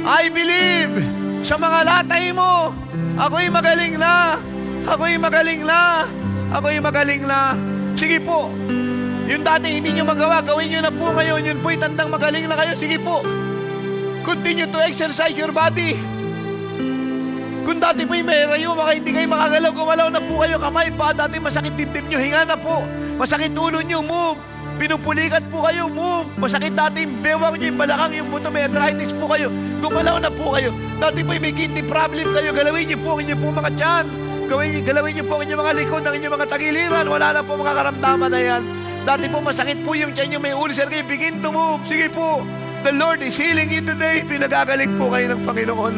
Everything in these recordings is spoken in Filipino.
I believe sa mga latay mo. Ako'y magaling na. Ako'y magaling na. Ako'y magaling na. Sige po. Yung dati hindi nyo magawa, gawin nyo na po ngayon. Yun po'y tandang magaling na kayo. Sige po. Continue to exercise your body. Kung dati po'y may rayo, baka hindi kayo makagalaw, gumalaw na po kayo, kamay pa. Dati masakit dibdib nyo, hinga na po. Masakit ulo nyo, move. Pinupulikat po kayo, move. Masakit dati yung bewang nyo, yung balakang, yung buto, may arthritis po kayo. Gumalaw na po kayo. Dati po'y may kidney problem kayo, galawin nyo po ang inyong po mga tiyan. Galawin nyo po ang inyong mga likod, ang inyong mga tagiliran. Wala na po mga karamdaman na yan. Dati po masakit po yung tiyan nyo, may ulcer kayo, begin to move. Sige po. The Lord is healing you today. Pinagagaling po kayo ng Panginoon.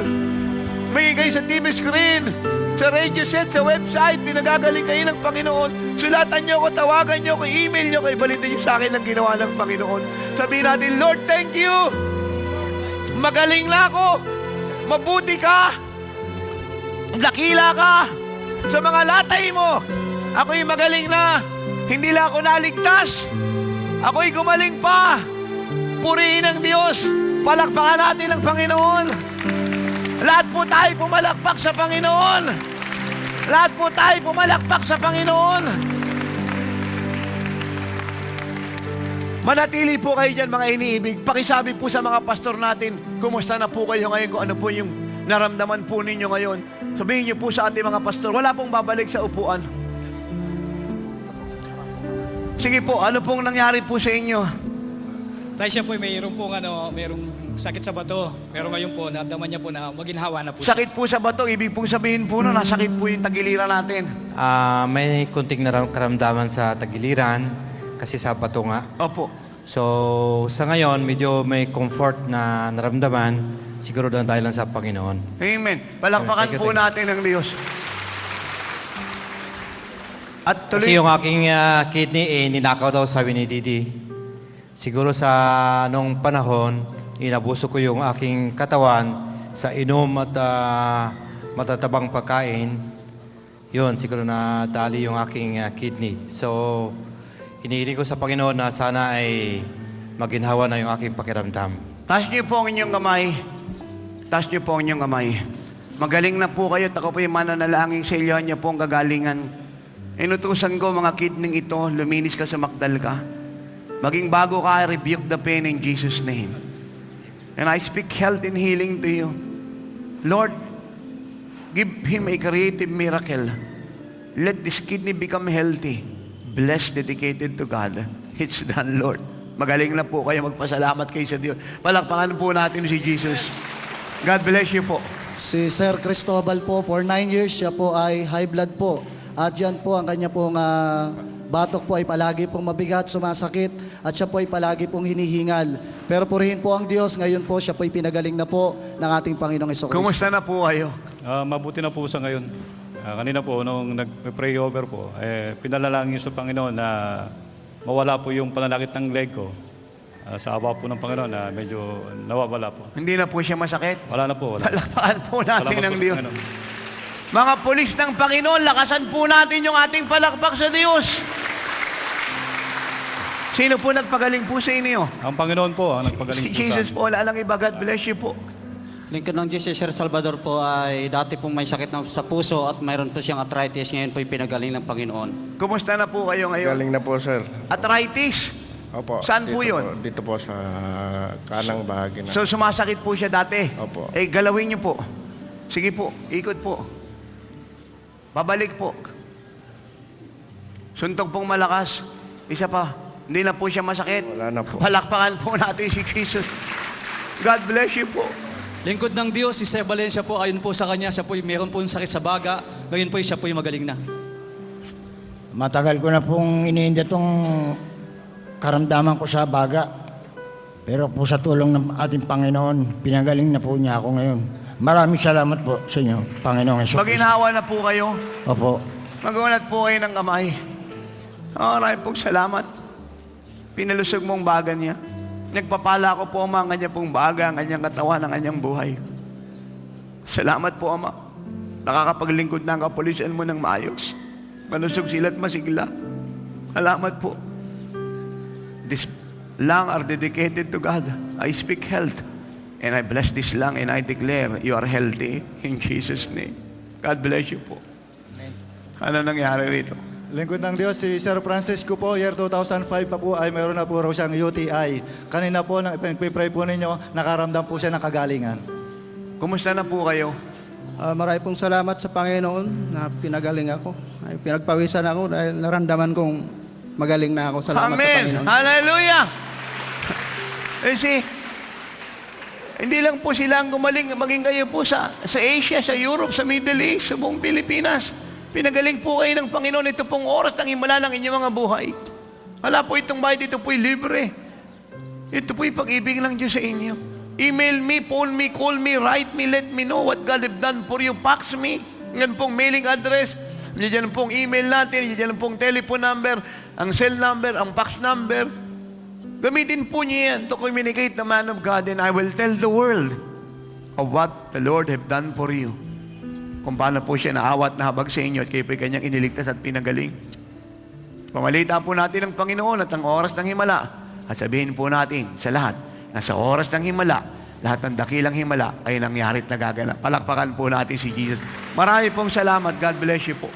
May kayo sa TV screen, sa radio set, sa website, pinagagaling kayo ng Panginoon. Sulatan nyo ko, tawagan nyo ko, email nyo ko, ibalitin nyo sa akin ang ginawa ng Panginoon. Sabihin natin, Lord, thank you. Magaling na ako. Mabuti ka. Dakila ka. Sa mga latay mo, ako'y magaling na. Hindi lang ako naligtas. Ako'y gumaling pa. Purihin ang Diyos. Palakpakan natin ang Panginoon. Lahat po tayo pumalakpak sa Panginoon. Lahat po tayo pumalakpak sa Panginoon. Manatili po kayo dyan, mga iniibig. Pakisabi po sa mga pastor natin, kumusta na po kayo ngayon, kung ano po yung naramdaman po ninyo ngayon. Sabihin niyo po sa ating mga pastor, wala pong babalik sa upuan. Sige po, ano pong nangyari po sa inyo? Tayo siya po, mayroong sakit sa bato. Pero ngayon po, naramdaman niya po na maginhawa na po siya. Sakit po sa bato, ibig pong sabihin po na nasakit po yung tagiliran natin. May kunting karamdaman sa tagiliran kasi sa bato nga. Opo. So, sa ngayon, medyo may comfort na naramdaman. Siguro dahil lang sa Panginoon. Amen. Palakpakan po natin ang Diyos. At tuloy. Kasi yung aking kidney, ninakaw daw, sabi ni Didi. Siguro sa nung panahon, inabuso ko yung aking katawan sa inom at matatabang pagkain. Yun, siguro na dali yung aking kidney. So, hinihiling ko sa Panginoon na sana ay maginhawa na yung aking pakiramdam. Taas niyo po ang inyong kamay. Taas niyo po ang inyong kamay. Magaling na po kayo. Ako po yung mananalangin sa iyo. Niyo po ang gagalingan. Inutusan ko mga kidney ito. Luminis ka sa makdal ka. Maging bago ka, rebuke the pain in Jesus' name. And I speak health and healing to you. Lord, give him a creative miracle. Let this kidney become healthy. Blessed, dedicated to God. It's done, Lord. Magaling na po kayo. Magpasalamat kayo sa Diyos. Palakpakan po natin si Jesus. God bless you po. Si Sir Cristobal po, for 9 years, siya po ay high blood po. At yan po ang kanya pong batok po ay palagi pong mabigat, sumasakit, at siya po ay palagi pong hinihingal. Pero purihin po ang Diyos, ngayon po siya po ay pinagaling na po ng ating Panginoong Hesus-Kristo. Kumusta na po kayo? Mabuti na po sa ngayon. Kanina po, nung nag-pray over po, pinalalangin sa Panginoon na mawala po yung pananakit ng leg ko. Sa awa po ng Panginoon na medyo nawawala po. Hindi na po siya masakit? Wala na po. Wala. Palakpakan po natin Salamat ang po sa Diyos. Panginoon. Mga pulis ng Panginoon, lakasan po natin yung ating palakpak sa Diyos. Sino po nagpagaling po sa inyo? Ang Panginoon po ang nagpagaling Si po sa Jesus amin. po, wala lang iba. God bless you po. Lingkod ng Diyos si Sir Salvador po ay dati pong may sakit sa puso at mayroon po siyang arthritis. Ngayon po pinagaling ng Panginoon. Kumusta na po kayo ngayon? Galing na po, sir. Arthritis? Opo. Saan po dito yun? Dito po sa kanang bahagi na. So sumasakit po siya dati? Opo. Eh, galawin niyo po. Sige po, ikot po. Babalik po. Suntog pong malakas. Isa pa. Hindi na po siya masakit. Wala na po. Palakpakan po natin si Jesus. God bless you po. Lingkod ng Diyos, si Sir Valencia po, ayon po sa kanya, siya po meron po sakit sa baga. Ngayon po siya po magaling na. Matagal ko na pong iniinda itong karamdaman ko sa baga. Pero po sa tulong ng ating Panginoon, pinagaling na po niya ako ngayon. Maraming salamat po sa inyo, Panginoong Hesus-Kristo. Maginhawa na po kayo. Opo. Magunat po kayo ng kamay. Maraming pong salamat. Pinalusog mong baga niya. Nagpapala ko po, Ama, ang kanya pong baga, ang kanyang katawan, ang kanyang buhay. Salamat po, Ama. Nakakapaglingkod na ang kapulisan mo ng maayos. Malusog sila at masigla. Salamat po. This lung are dedicated to God. I speak health. And I bless this lung and I declare you are healthy in Jesus' name. God bless you po. Ano nangyari rito? Lingkod ng Diyos, si Sir Francisco po, year 2005 pa po ay mayroon na po raw siyang UTI. Kanina po, nang ipinag-pray po ninyo, nakaramdam po siya ng kagalingan. Kumusta na po kayo? Marami pong salamat sa Panginoon na pinagaling ako. Ay, pinagpawisan ako dahil naramdaman kong magaling na ako. Salamat sa Amen! Panginoon. Hallelujah! See, hindi lang po sila ang gumaling, maging kayo po sa Asia, sa Europe, sa Middle East, sa buong Pilipinas. Pinagaling po kayo ng Panginoon. Ito pong oras ng himala ng inyong mga buhay. Wala po itong bayad, ito po'y libre. Ito po'y pag-ibig ng Diyos sa inyo. Email me, phone me, call me, write me, let me know what God have done for you. Fax me. Yan pong mailing address. Yan pong email natin. Yan pong telephone number, ang cell number, ang fax number. Gamitin po niyo yan to communicate the man of God, and I will tell the world of what the Lord have done for you. Kung paano po siya naawat na habag sa inyo at kayo po'y kanyang iniligtas at pinagaling. Pamalita po natin ang Panginoon at ang oras ng himala. At sabihin po natin sa lahat na sa oras ng himala, lahat ng dakilang himala ay nangyari at nagaganap. Palakpakan po natin si Jesus. Marami pong salamat. God bless you po.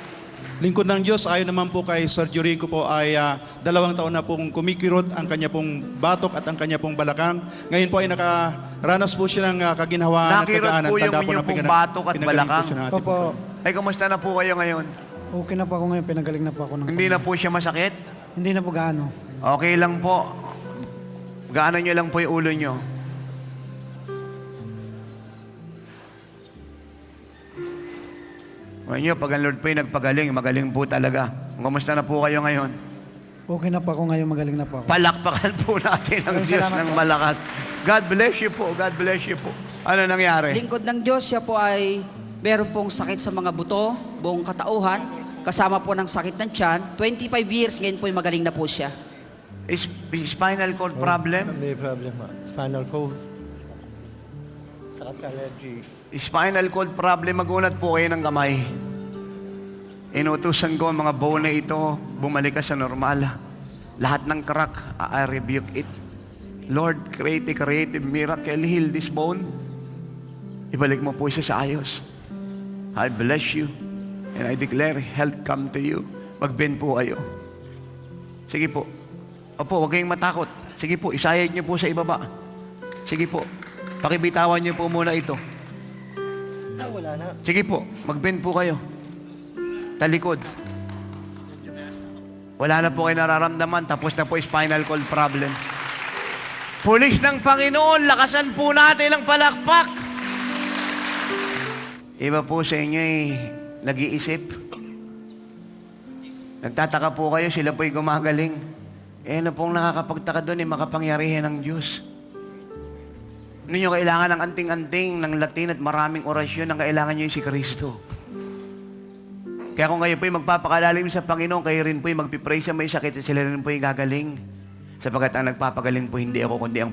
Lingkod ng Diyos, ayon naman po kay Sir Jurico po ay 2 taon na pong kumikirot ang kanya pong batok at ang kanya pong balakang. Ngayon po ay nakaranas po siya ng kaginhawaan at Nakirot kagaan. po yung inyong pong batok at balakang. Opo, Ay, kamusta na po kayo ngayon? okay na po ako ngayon. Pinagaling na po ako ng Hindi na po siya masakit? Hindi na po gaano. Okay lang po. Gaano nyo lang po yung ulo nyo. Ngayon, pag ang Lord po yung nagpagaling, magaling po talaga. Kumusta na po kayo ngayon? Okay na po ako ngayon. Magaling na po ako. Palakpakan po natin ang Maraming Diyos salamat ng po. malakas. God bless you po. God bless you po. Ano nangyari? Lingkod ng Diyos, siya po ay meron pong sakit sa mga buto, buong katauhan, kasama po ng sakit ng tiyan. 25 years, ngayon po ay magaling na po siya. Spinal cord problem? May problem. Spinal cord. Saka sa allergy. Spinal cord problem, magunat po kayo ng kamay. Inutusan ko ang mga bone na ito, bumalik ka sa normal. Lahat ng crack, I rebuke it. Lord, create a creative miracle, heal this bone. Ibalik mo po siya sa ayos. I bless you. And I declare health come to you. Mag-bend po kayo. Sige po. Opo, huwag kayong matakot. Sige po, isayad niyo po sa ibaba. Sige po. Pakibitawan niyo po muna ito. Wala na. Sige po, mag-bend po kayo. Talikod. Wala na po kayo nararamdaman. Tapos na po spinal cord problem. Pulis ng Panginoon, lakasan po natin ang palakpak. Iba po sa inyo nag-iisip. Nagtataka po kayo, sila po'y gumagaling. Ano pong nakakapagtaka doon, makapangyarihan ng Diyos. Ninyo kailangan ng anting-anting, ng Latin at maraming orasyon, ang kailangan nyo yung si Kristo. Kaya kung kayo po'y magpapakalalim sa Panginoon, kayo rin po'y magpipray sa may sakit at sila rin po'y gagaling. Sapagkat ang nagpapagaling po hindi ako, kundi ang